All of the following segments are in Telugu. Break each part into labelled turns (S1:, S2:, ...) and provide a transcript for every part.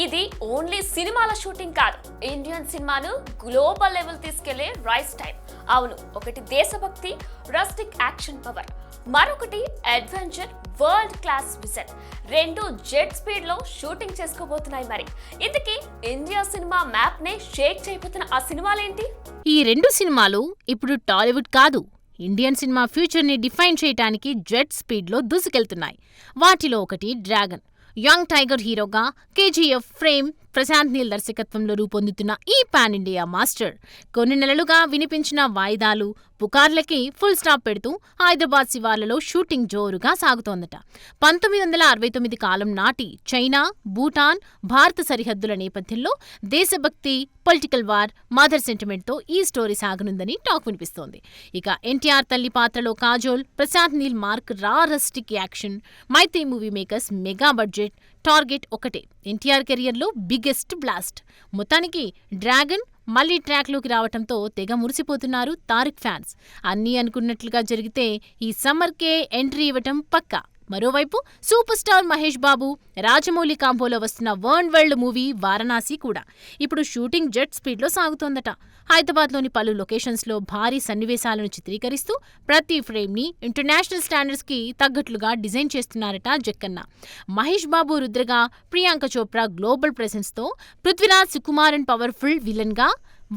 S1: ఇది ఓన్లీ సినిమాల షూటింగ్ కాదు, ఇండియన్ సినిమాను గ్లోబల్ లెవెల్ తీసుకెళ్లే రైస్ టైం. అవును, ఒకటి దేశభక్తి, రస్టిక్ యాక్షన్ పవర్, మరొకటి అడ్వెంచర్ వరల్డ్ క్లాస్ విజన్. రెండు జెట్ స్పీడ్ లో షూటింగ్ చేసుకోబోతున్నాయి. మరి ఇంతకీ ఇండియా సినిమా మ్యాప్ నే షేక్ చేయబోతున్న ఆ సినిమాలేంటి?
S2: ఈ రెండు సినిమాలు ఇప్పుడు టాలీవుడ్ కాదు, ఇండియన్ సినిమా ఫ్యూచర్ ని డిఫైన్ చేయడానికి జెట్ స్పీడ్ లో దూసుకెళ్తున్నాయి. వాటిలో ఒకటి డ్రాగన్. యంగ్ టైగర్ హీరోగా కేజీఎఫ్ ఫ్రేమ్ ప్రశాంత్ నీల్ దర్శకత్వంలో రూపొందుతున్న ఈ పాన్ ఇండియా మాస్టర్ కొన్ని నెలలుగా వినిపించిన వాయిదాలు, పుకార్లకి ఫుల్ స్టాప్ పెడుతూ హైదరాబాద్ శివార్లలో షూటింగ్ జోరుగా సాగుతోందట. 1969 కాలం నాటి చైనా, భూటాన్, భారత సరిహద్దుల నేపథ్యంలో దేశభక్తి, పొలిటికల్ వార్, మదర్ సెంటిమెంట్తో ఈ స్టోరీ సాగనుందని టాక్ వినిపిస్తోంది. ఇక ఎన్టీఆర్ తల్లి పాత్రలో Kajol, Prashanth Neel mark raw rustic action. Mythri movie makers mega budget, target ఒకటే, ఎన్టీఆర్ కెరియర్లో బిగ్గెస్ట్ బ్లాస్ట్. మొత్తానికి డ్రాగన్ మళ్లీ ట్రాక్లోకి రావటంతో తెగ మురిసిపోతున్నారు తారక్ ఫ్యాన్స్. అన్నీ అనుకున్నట్లుగా జరిగితే ఈ సమ్మర్కే ఎంట్రీ ఇవ్వటం పక్కా. మరోవైపు సూపర్ స్టార్ మహేష్ బాబు, రాజమౌళి కాంబోలో వస్తున్న వరల్డ్ మూవీ వారణాసి కూడా ఇప్పుడు షూటింగ్ జెట్ స్పీడ్లో సాగుతోందట. హైదరాబాద్లోని పలు లొకేషన్స్లో భారీ సన్నివేశాలను చిత్రీకరిస్తూ ప్రతి ఫ్రేమ్ని ఇంటర్నేషనల్ స్టాండర్డ్స్కి తగ్గట్లుగా డిజైన్ చేస్తున్నారట జక్కన్న. మహేష్ బాబు రుద్రగా, ప్రియాంక చోప్రా గ్లోబల్ ప్రెజెన్స్తో, పృథ్వీరాజ్ సుకుమారన్ పవర్ఫుల్ విలన్గా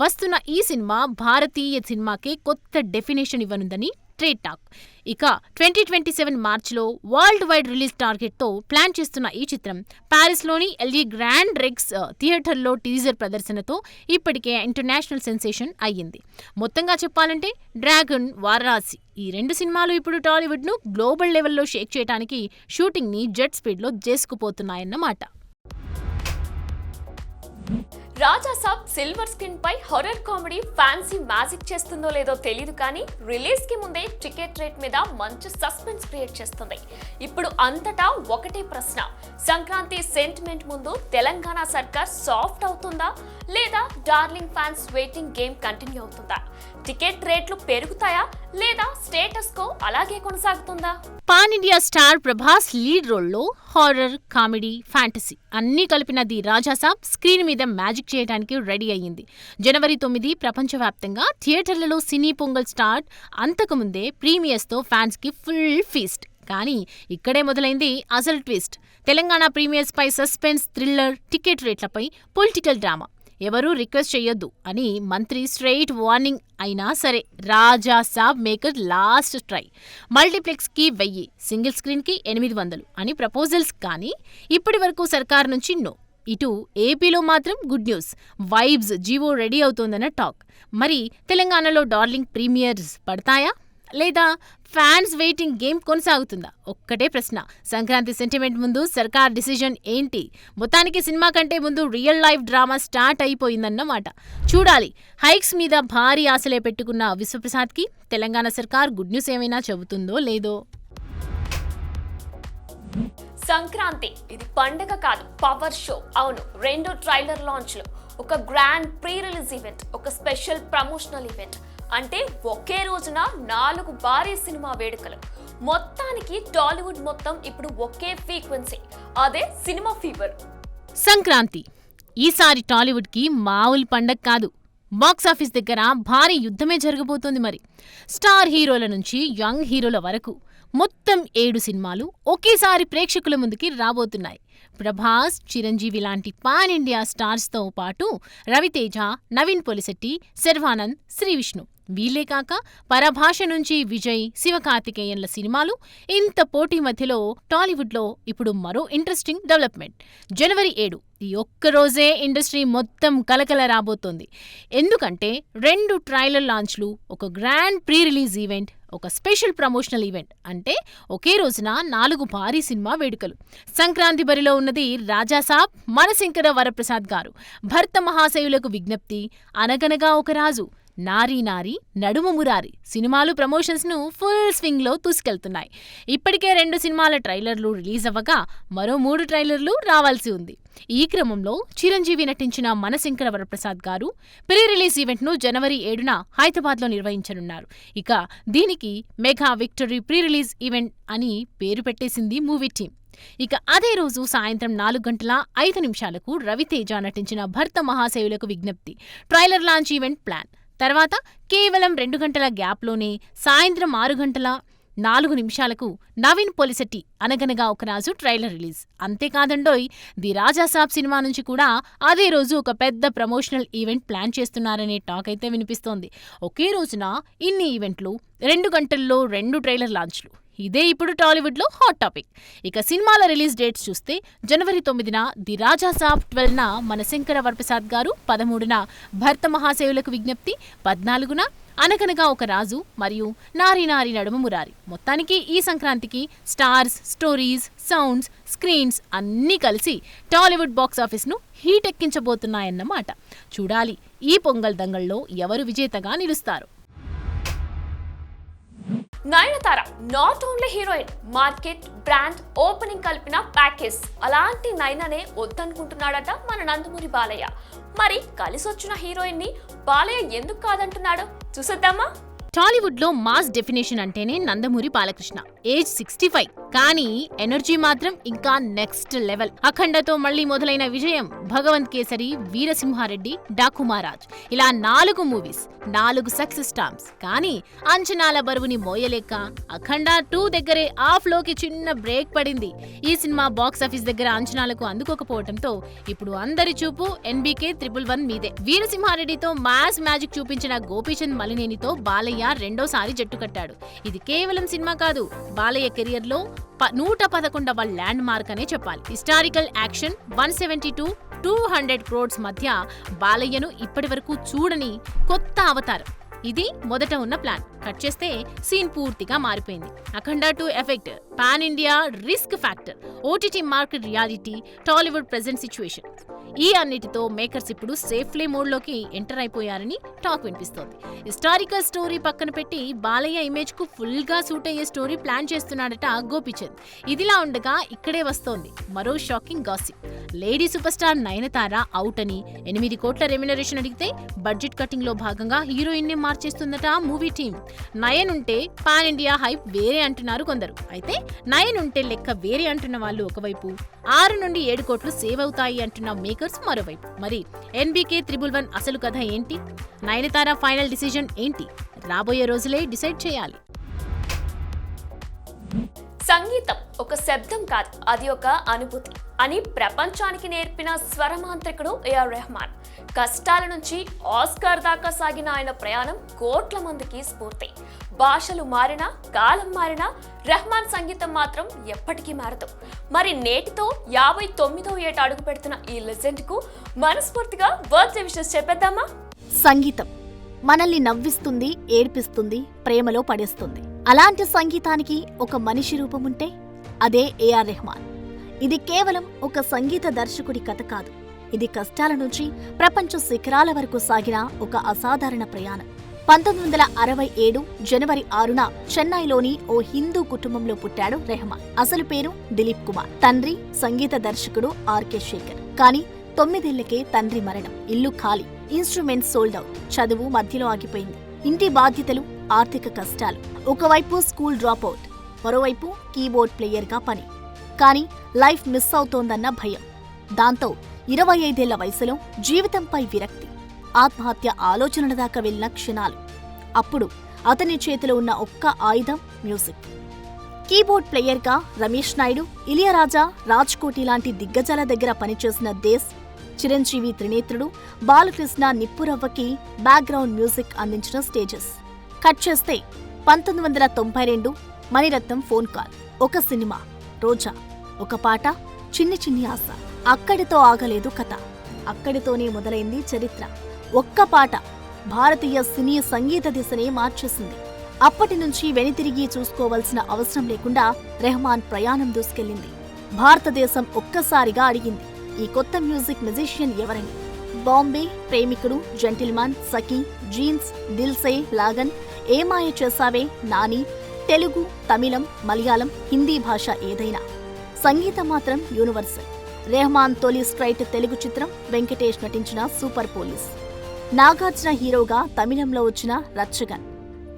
S2: వస్తున్న ఈ సినిమా భారతీయ సినిమాకే కొత్త డెఫినేషన్ ఇవ్వనుందని ట్రేడ్ టాక్. ఇక 2027 మార్చిలో వరల్డ్ వైడ్ రిలీజ్ టార్గెట్తో ప్లాన్ చేస్తున్న ఈ చిత్రం ప్యారిస్లోని ఎల్ఈ గ్రాండ్ రెక్స్ థియేటర్లో టీజర్ ప్రదర్శనతో ఇప్పటికే ఇంటర్నేషనల్ సెన్సేషన్ అయ్యింది. మొత్తంగా చెప్పాలంటే డ్రాగన్, వారణాసి ఈ రెండు సినిమాలు ఇప్పుడు టాలీవుడ్ను గ్లోబల్ లెవెల్లో షేక్ చేయడానికి షూటింగ్ని జెట్ స్పీడ్లో చేసుకుపోతున్నాయన్నమాట.
S1: రాజాసాబ్ సిల్వర్ స్క్రీన్ పై హారర్ కామెడీ ఫ్యాన్సీ మ్యాజిక్ చేస్తుందో లేదో తెలియదు, కానీ రిలీజ్ కి ముందే టికెట్ రేట్ మీద మంచి సస్పెన్స్ క్రియేట్ చేస్తుంది. ఇప్పుడు అంతటా ఒకటే ప్రశ్న, సంక్రాంతి సెంటిమెంట్ ముందు తెలంగాణ సర్కార్ సాఫ్ట్ అవుతుందా, లేదా darling fans waiting game continue అవుతుందా? టికెట్ రేట్లు పెరుగుతాయా, లేదా స్టేటస్ కో అలాగే కొనసాగుతుందా?
S2: Pan India star Prabhas lead రోల్లో హారర్, కామెడీ, ఫ్యాంటసీ అన్నీ కలిపిన ది రాజాసాబ్ స్క్రీన్ మీద మ్యాజిక్ చేయడానికి రెడీ అయ్యింది. జనవరి 9 ప్రపంచవ్యాప్తంగా థియేటర్లలో సినీ పొంగల్ స్టార్ట్. అంతకుముందే ప్రీమియర్స్తో ఫ్యాన్స్కి ఫుల్ ఫీస్ట్. కానీ ఇక్కడే మొదలైంది అసలు ట్విస్ట్. తెలంగాణ ప్రీమియర్స్ పై సస్పెన్స్, థ్రిల్లర్, టికెట్ రేట్లపై పొలిటికల్ డ్రామా. ఎవరూ రిక్వెస్ట్ చెయ్యొద్దు అని మంత్రి స్ట్రెయిట్ వార్నింగ్ అయినా సరే రాజాసాబ్ మేకర్ లాస్ట్ ట్రై. మల్టీప్లెక్స్కి 1000, సింగిల్ స్క్రీన్కి 800 అని ప్రపోజల్స్. కానీ ఇప్పటి వరకు సర్కార్ నుంచి నో. ఇటు ఏపీలో మాత్రం good news, vibes GO ready అవుతోందన్న టాక్. మరి తెలంగాణలో డార్లింగ్ ప్రీమియర్స్ పడతాయా, లేదా ఫ్యాన్స్ వెయిటింగ్ గేమ్ కొనసాగుతుందా? ఒక్కటే ప్రశ్న, సంక్రాంతి సెంటిమెంట్ ముందు సర్కార్ డిసిజన్ ఏంటి? మొత్తానికి సినిమా కంటే ముందు రియల్ లైఫ్ డ్రామా స్టార్ట్ అయిపోయిందన్నమాట. చూడాలి. హైక్స్ మీద భారీ ఆశలే పెట్టుకున్న విశ్వప్రసాద్కి తెలంగాణ సర్కార్ గుడ్ న్యూస్ ఏమైనా చెబుతుందో లేదో.
S1: సంక్రాంతి ఇది పండగ కాదు, పవర్ షో. అవును, 2 ట్రైలర్ లాంచ్లు, ఒక గ్రాండ్ ప్రీ రిలీజ్ ఈవెంట్, ఒక స్పెషల్ ప్రమోషనల్ ఈవెంట్. అంటే ఒకే రోజున 4 భారీ సినిమా వేడుకలు. మొత్తానికి టాలీవుడ్ మొత్తం ఇప్పుడు ఒకే ఫ్రీక్వెన్సీ, అదే సినిమా ఫీవర్.
S2: సంక్రాంతి ఈసారి టాలీవుడ్కి మామూలు పండగ కాదు. బాక్సాఫీస్ దగ్గర భారీ యుద్ధమే జరగబోతోంది. మరి స్టార్ హీరోల నుంచి యంగ్ హీరోల వరకు మొత్తం 7 సినిమాలు ఒకేసారి ప్రేక్షకుల ముందుకి రాబోతున్నాయి. ప్రభాస్, చిరంజీవి లాంటి పాన్ ఇండియా స్టార్స్తో పాటు రవితేజ, నవీన్ పొలిశెట్టి, శర్వానంద్, శ్రీవిష్ణు. వీళ్లే కాక పరభాష నుంచి విజయ్, శివకార్తికేయన్ల సినిమాలు. ఇంత పోటీ మధ్యలో టాలీవుడ్లో ఇప్పుడు మరో ఇంట్రెస్టింగ్ డెవలప్మెంట్. జనవరి 7 ఈ ఒక్కరోజే ఇండస్ట్రీ మొత్తం కలకల రాబోతోంది. ఎందుకంటే 2 ట్రైలర్ లాంచ్లు, ఒక గ్రాండ్ ప్రీ రిలీజ్ ఈవెంట్, ఒక స్పెషల్ ప్రమోషనల్ ఈవెంట్. అంటే ఒకే రోజున 4 భారీ సినిమా వేడుకలు. సంక్రాంతి బరిలో ఉన్నది రాజాసాబ్, మనశంకర వరప్రసాద్ గారు. భర్త మహాశయులకు విజ్ఞప్తి, అనగనగా ఒక రాజు, నారీ నారీ నడుమ మురారి సినిమాలు ప్రమోషన్స్ను ఫుల్ స్వింగ్లో దూసుకెళ్తున్నాయి. ఇప్పటికే 2 సినిమాల ట్రైలర్లు రిలీజ్ అవ్వగా మరో 3 ట్రైలర్లు రావాల్సి ఉంది. ఈ క్రమంలో చిరంజీవి నటించిన మనశంకర వరప్రసాద్ గారు ప్రీ రిలీజ్ ఈవెంట్ను జనవరి 7న హైదరాబాద్లో నిర్వహించనున్నారు. ఇక దీనికి mega victory pre release event అని పేరు పెట్టేసింది మూవీ టీం. ఇక అదే రోజు సాయంత్రం 4:05 రవితేజ నటించిన భర్త మహాశయులకు విజ్ఞప్తి ట్రైలర్ లాంచ్ ఈవెంట్ ప్లాన్. తర్వాత కేవలం 2 గంటల గ్యాప్లోనే సాయంత్రం 6:04 నవీన్ పొలిశెట్టి అనగనగా ఒక రాజు ట్రైలర్ రిలీజ్. అంతేకాదండోయ్, ది రాజాసాబ్ సినిమా నుంచి కూడా అదే రోజు ఒక పెద్ద ప్రమోషనల్ ఈవెంట్ ప్లాన్ చేస్తున్నారనే టాక్ అయితే వినిపిస్తోంది. ఒకే రోజున ఇన్ని ఈవెంట్లు, 2 గంటల్లో 2 ట్రైలర్ లాంచ్లు. ఇదే ఇప్పుడు టాలీవుడ్లో హాట్ టాపిక్. ఇక సినిమాల రిలీజ్ డేట్స్ చూస్తే జనవరి 9న ది రాజాసాబ్, 12న మన శంకర వరప్రసాద్ గారు, 13న భర్త మహాశయులకు విజ్ఞప్తి, 14న అనగనగా ఒక రాజు మరియు నారి నారి నడుమ మురారి. మొత్తానికి ఈ సంక్రాంతికి స్టార్స్, స్టోరీస్, సౌండ్స్, స్క్రీన్స్ అన్నీ కలిసి టాలీవుడ్ బాక్సాఫీస్ను హీటెక్కించబోతున్నాయన్నమాట. చూడాలి ఈ పొంగల్ దంగల్లో ఎవరు విజేతగా నిలుస్తారు.
S1: Nayanthara not only heroine, market, brand, opening కలిపిన ప్యాకేజ్. అలాంటి నయననే వద్దనుకుంటున్నాడట మన నందమూరి బాలయ్య. మరి కలిసొచ్చిన హీరోయిన్ ని బాలయ్య ఎందుకు కాదంటున్నాడు చూసేద్దామా?
S2: టాలీవుడ్ లో మాస్ డెఫినేషన్ అంటేనే నందమూరి బాలకృష్ణ. ఏజ్ 65, కానీ ఎనర్జీ మాత్రం ఇంకా నెక్స్ట్ లెవెల్. అఖండతో మళ్లీ మొదలైన విజయం, భగవంత్ కేసరి, వీరసింహారెడ్డి, డాకు మహారాజ్, ఇలా 4 మూవీస్, 4 సక్సెస్ స్టాంప్స్. కానీ అంచనాల బరువుని మోయలేక అఖండ 2 దగ్గరే ఆ ఫ్లోకి చిన్న బ్రేక్ పడింది. ఈ సినిమా బాక్సాఫీస్ దగ్గర అంచనాలకు అందుకోకపోవడంతో ఇప్పుడు అందరి చూపు NBK 111 మీదే. వీరసింహారెడ్డితో మాస్ మ్యాజిక్ చూపించిన గోపీచంద్ మలినేనితో బాలయ్య రెండోసారి జట్టు కట్టాడు. ఇది కేవలం సినిమా కాదు, బాలయ్య కెరియర్ లో 111వ ల్యాండ్ మార్క్ అనే చెప్పాలి. హిస్టారికల్ యాక్షన్, 170-200 crores మధ్య బాలయ్యను ఇప్పటి వరకు చూడని కొత్త అవతారం. ఇది మొదట ఉన్న ప్లాన్. కట్ చేస్తే సీన్ పూర్తిగా మారిపోయింది. అఖండ 2 effect, pan India risk factor, OTT market reality, Tollywood present situation, ఈ అన్నిటితో మేకర్స్ ఇప్పుడు సేఫ్లీ మోడ్లోకి ఎంటర్ అయిపోయారని టాక్ వినిపిస్తోంది. హిస్టారికల్ స్టోరీ పక్కన పెట్టి బాలయ్య ఇమేజ్ కు ఫుల్ గా సూట్ అయ్యే స్టోరీ ప్లాన్ చేస్తున్నాడట గోపీచంద్. ఇదిలా ఉండగా ఇక్కడే వస్తోంది మరో shocking gossip. Lady super star Nayanthara out అని 8 కోట్ల రెమ్యునరేషన్ అడిగితే బడ్జెట్ కటింగ్ లో భాగంగా హీరోయిన్ ని మార్చేస్తుందట మూవీ టీమ్. నయన్ ఉంటే పాన్ ఇండియా హైప్ వేరే అంటున్నారు కొందరు. అయితే నయన్ ఉంటే లెక్క వేరే అంటున్న వాళ్ళు ఒకవైపు, 6-7 కోట్లు సేవ్ అవుతాయి అంటున్న మేకర్స్ మరోవైపు. మరి NBK 111 అసలు కథ ఏంటి? నయనతార ఫైనల్ డిసిజన్ ఏంటి? రాబోయే రోజులే డిసైడ్ చేయాలి.
S1: సంగీతం ఒక శబ్దం కాదు, అది ఒక అనుభూతి అని ప్రపంచానికి నేర్పిన స్వరమాంత్రికుడు AR రెహమాన్. కష్టాల నుంచి ఆస్కార్ దాకా సాగిన ఆయన ప్రయాణం కోట్ల మందికి స్ఫూర్తి. భాషలు మారినా, కాలం మారినా రెహమాన్ సంగీతం మాత్రం ఎప్పటికీ మారదు. మరి నేటితో 59వ ఏట అడుగు పెడుతున్న ఈ లెజెండ్ కు మనస్ఫూర్తిగా బర్త్డే విషెస్ చెప్పేద్దామా?
S3: సంగీతం మనల్ని నవ్విస్తుంది, ఏడ్పిస్తుంది, ప్రేమలో పడేస్తుంది. అలాంటి సంగీతానికి ఒక మనిషి రూపముంటే అదే AR రెహమాన్. ఇది కేవలం ఒక సంగీత దర్శకుడి కథ కాదు, ఇది కష్టాల నుంచి ప్రపంచ శిఖరాల వరకు సాగిన ఒక అసాధారణ ప్రయాణం. 1967 జనవరి 6న చెన్నైలోని ఓ హిందూ కుటుంబంలో పుట్టాడు రెహమాన్. అసలు పేరు దిలీప్ కుమార్. తండ్రి సంగీత దర్శకుడు RK శేఖర్. కానీ 9 ఏళ్లకే తండ్రి మరణం, ఇల్లు ఖాళీ, ఇన్స్ట్రుమెంట్స్ సోల్డ్ అవుట్, చదువు మధ్యలో ఆగిపోయింది. ఇంటి బాధ్యతలు, ఆర్థిక కష్టాలు. ఒకవైపు స్కూల్ డ్రాప్ అవుట్, మరోవైపు కీబోర్డ్ ప్లేయర్గా పని. కానీ లైఫ్ మిస్ అవుతోందన్న భయం. దాంతో 25 ఏళ్ల వయసులో జీవితంపై విరక్తి, ఆత్మహత్య ఆలోచనల దాకా వెళ్లిన క్షణాలు. అప్పుడు అతని చేతిలో ఉన్న ఒక్క ఆయుధం మ్యూజిక్. కీబోర్డ్ ప్లేయర్గా రమేష్ నాయుడు, ఇలియరాజా, రాజ్ కోటి లాంటి దిగ్గజాల దగ్గర పనిచేసిన దేశ్, చిరంజీవి త్రినేత్రుడు, బాలకృష్ణ, నిప్పురవ్వకి బ్యాక్గ్రౌండ్ మ్యూజిక్ అందించిన స్టేజెస్. కట్ చేస్తే 1992 మణిరత్నం ఫోన్ కాల్, ఒక సినిమా, రోజా, ఒక పాట, చిన్ని చిన్ని ఆశ. అక్కడితో ఆగలేదు కథ, అక్కడితోనే మొదలైంది చరిత్ర. ఒక్క పాట భారతీయ సినీ సంగీత దిశనే మార్చేసింది. అప్పటి నుంచి వెనుతిరిగి చూసుకోవాల్సిన అవసరం లేకుండా రెహమాన్ ప్రయాణం దూసుకెళ్లింది. భారతదేశం ఒక్కసారిగా అడిగింది, ఈ కొత్త మ్యూజిక్ మ్యూజిషియన్ ఎవరని. బాంబే, ప్రేమికుడు, జెంటిల్మాన్, సఖీ, జీన్స్, దిల్సే, లాగన్, ఏమాయ చేసావే, నాని, తెలుగు, తమిళం, మలయాళం, హిందీ భాష ఏదైనా సంగీతం మాత్రం యూనివర్సల్. రెహమాన్ తొలి స్ట్రైట్ తెలుగు చిత్రం వెంకటేష్ నటించిన సూపర్ పోలీస్. నాగార్జున హీరోగా తమిళంలో వచ్చిన రచ్చగన్.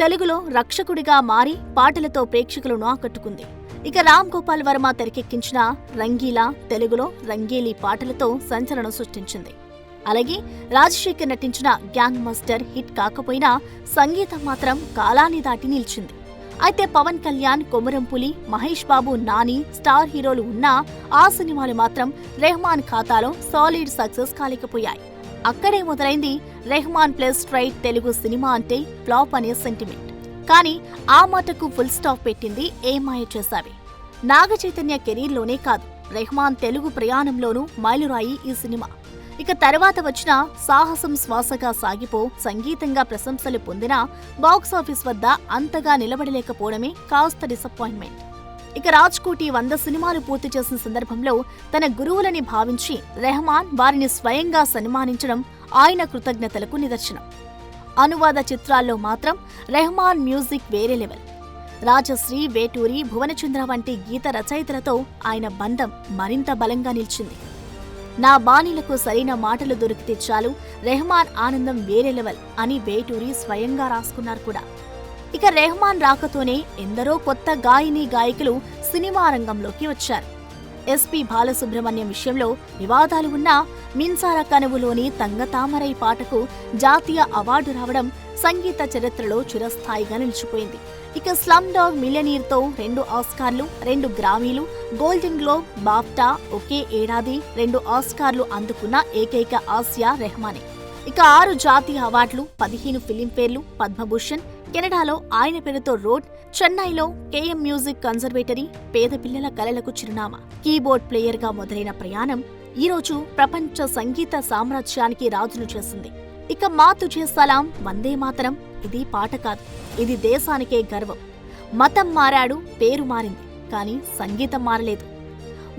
S3: తెలుగులో రక్షకుడిగా మారి పాటలతో ప్రేక్షకులను ఆకట్టుకుంది. ఇక రామ్ గోపాల్ వర్మ తెరకెక్కించిన రంగీలా తెలుగులో రంగేలి పాటలతో సంచలనం సృష్టించింది. అలాగే రాజశేఖర్ నటించిన గ్యాంగ్ మాస్టర్ హిట్ కాకపోయినా సంగీతం మాత్రం కాలాన్ని దాటి నిలిచింది. అయితే పవన్ కళ్యాణ్, కొమరంపులి, మహేష్ బాబు, నాని స్టార్ హీరోలు ఉన్నా ఆ సినిమాలు మాత్రం రెహమాన్ ఖాతాలో సాలిడ్ సక్సెస్ కాలేకపోయాయి. అక్కడే మొదలైంది Rahman plus straight Telugu cinema అంటే ఫ్లాప్ అనే సెంటిమెంట్. కానీ ఆ మాటకు ఫుల్ స్టాప్ పెట్టింది ఏ మాయ చేసావే. నాగ చైతన్య కెరీర్లోనే కాదు, రెహమాన్ తెలుగు ప్రయాణంలోనూ మైలురాయి ఈ సినిమా. ఇక తర్వాత వచ్చిన సాహసం శ్వాసగా సాగిపో సంగీతంగా ప్రశంసలు పొందినా బాక్సాఫీస్ వద్ద అంతగా నిలబడలేకపోవడమే కాస్త డిసప్పాయింట్మెంట్. ఇక రాజ్ కోటి 100 సినిమాలు పూర్తి చేసిన సందర్భంలో తన గురువులని భావించి రెహమాన్ వారిని స్వయంగా సన్మానించడం ఆయన కృతజ్ఞతలకు నిదర్శనం. అనువాద చిత్రాల్లో మాత్రం రెహమాన్ మ్యూజిక్ వేరే లెవెల్. రాజశ్రీ, వేటూరి, భువనచంద్ర వంటి గీత రచయితలతో ఆయన బంధం మరింత బలంగా నిలిచింది. నా బాణీలకు సరైన మాటలు దొరికితే చాలు, రెహమాన్ ఆనందం వేరే లెవెల్ అని వేటూరి స్వయంగా రాసుకున్నారు కూడా. ఇక రెహమాన్ రాకతోనే ఎందరో కొత్త గాయని గాయకులు సినిమా రంగంలోకి వచ్చారు. ఎస్పీ బాలసుబ్రహ్మణ్యం విషయంలో వివాదాలు ఉన్నా మిన్సార కనువులోని తంగతామరై పాటకు జాతీయ అవార్డు రావడం సంగీత చరిత్రలో చిరస్థాయిగా నిలిచిపోయింది. ఇక స్లమ్ డాగ్ మిలియనీర్తో 2 ఆస్కార్లు, 2 గ్రామీలు, గోల్డెన్ గ్లోబ్, బాఫ్టా ఒకే ఏడాది 2 ఆస్కార్లు అందుకున్న ఏకైక ఆసియా రెహమానే. ఇక 6 జాతీయ అవార్డులు, 15 ఫిలింఫేర్లు, పద్మభూషణ్, కెనడాలో ఆయన పేరుతో రోడ్, చెన్నైలో కేఎం మ్యూజిక్ కన్జర్వేటరీ, పేద పిల్లల కలలకు చిరునామా. కీబోర్డ్ ప్లేయర్గా మొదలైన ప్రయాణం ఈరోజు ప్రపంచ సంగీత సామ్రాజ్యానికి రాజును చేసింది. ఇక మా తుఝే సలాం, వందే మాతరం ఇది పాట కాదు, ఇది దేశానికే గర్వం. మతం మారాడు, పేరు మారింది, కానీ సంగీతం మారలేదు.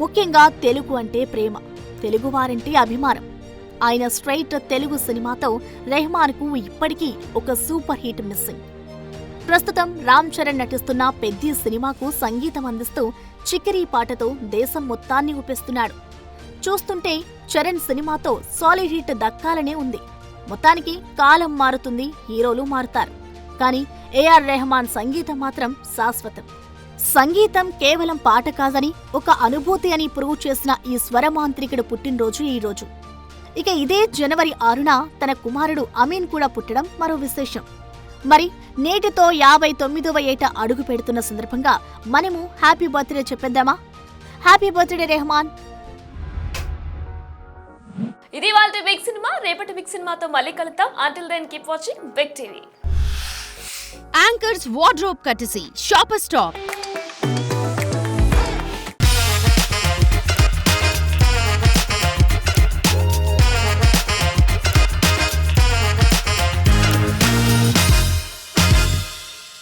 S3: ముఖ్యంగా తెలుగు అంటే ప్రేమ, తెలుగువారంటే అభిమానం. ఆయన స్ట్రైట్ తెలుగు సినిమాతో రెహమాన్కు ఇప్పటికీ ఒక సూపర్ హిట్ మిస్సింగ్. ప్రస్తుతం రామ్ చరణ్ నటిస్తున్న పెద్ది సినిమాకు సంగీతం అందిస్తూ చికిరీ పాటతో దేశం మొత్తాన్ని ఊపేస్తున్నాడు. చూస్తుంటే చరణ్ సినిమాతో సాలిడ్ హిట్ దక్కాలనే ఉంది. మొత్తానికి కాలం మారుతుంది, హీరోలు మారుతారు, కానీ ఏఆర్ రెహమాన్ సంగీతం మాత్రం శాశ్వతం. సంగీతం కేవలం పాట కాదని, ఒక అనుభూతి అని ప్రూవ్ చేసిన ఈ స్వరమాంత్రికుడు పుట్టినరోజు ఈ రోజు. ఇక ఇదే జనవరి 6న తన కుమారుడు అమీన్ కూడా పుట్టడం మరో విశేషం. మరి నేటితో 59వ ఏట అడుగు పెడుతున్న సందర్భంగా మనము హ్యాపీ బర్త్డే చెప్పేద్దామా? Happy birthday Rahman.
S1: ఇది వాళ్ళ బిగ్ సినిమా. రేపటి బిగ్ సినిమాతో మళ్ళీ కలుద్దాం. Until then keep watching big TV.
S2: Anchors wardrobe courtesy shopper stop.